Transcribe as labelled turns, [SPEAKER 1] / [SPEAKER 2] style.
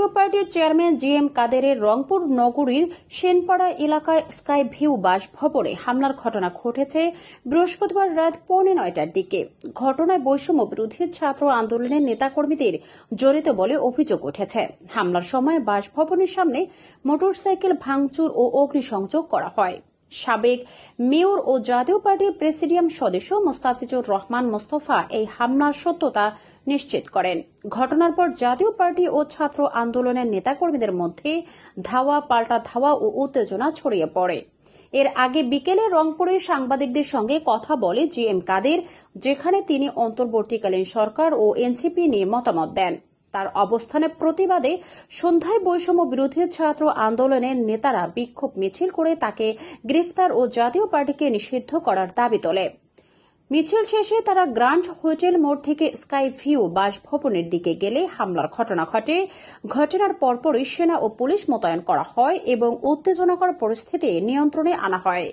[SPEAKER 1] জাতীয় পার্টির chairman GM কাদেরের রংপুর নগরীর সেনপাড়া এলাকায় স্কাই ভিউ বাসভবনে হামলার ঘটনা ঘটেছে বৃহস্পতিবার রাত 9:15টার দিকে। ঘটনায় বৈষম্য বিরোধী ছাত্র আন্দোলনের নেতাকর্মীদের জড়িত বলে অভিযোগ উঠেছে। হামলার সময় বাসভবনের সামনে মোটরসাইকেল ভাঙচুর ও অগ্নিসংযোগ করা হয়। সাবেক মেয়র ও জাতীয় পার্টির প্রেসিডিয়াম সদস্য মোস্তাফিজুর রহমান মোস্তফা এই হামলার সত্যতা নিশ্চিত করেন। ঘটনার পর জাতীয় পার্টি ও ছাত্র আন্দোলনের নেতাকর্মীদের মধ্যে ধাওয়া পাল্টা ধাওয়া ও উত্তেজনা ছড়িয়ে পড়ে। এর আগে বিকেলে রংপুরে সাংবাদিকদের সঙ্গে কথা বলে জিএম কাদের, যেখানে তিনি অন্তর্বর্তীকালীন সরকার ও এনসিপি নিয়ে মতামত দেন। তার অবস্থানের প্রতিবাদে সন্ধ্যায় বৈষম্য বিরোধী ছাত্র আন্দোলনের নেতারা বিক্ষোভ মিছিল করে তাকে গ্রেফতার ও জাতীয় পার্টিকে নিষিদ্ধ করার দাবি তোলে। মিছিল শেষে তারা গ্র্যান্ড হোটেল মোড় থেকে স্কাই ভিউ বাসভবনের দিকে গেলে হামলার ঘটনা ঘটে। ঘটনার পরপরই সেনা ও পুলিশ মোতায়েন করা হয় এবং উত্তেজনাকর পরিস্থিতি নিয়ন্ত্রণে আনা হয়।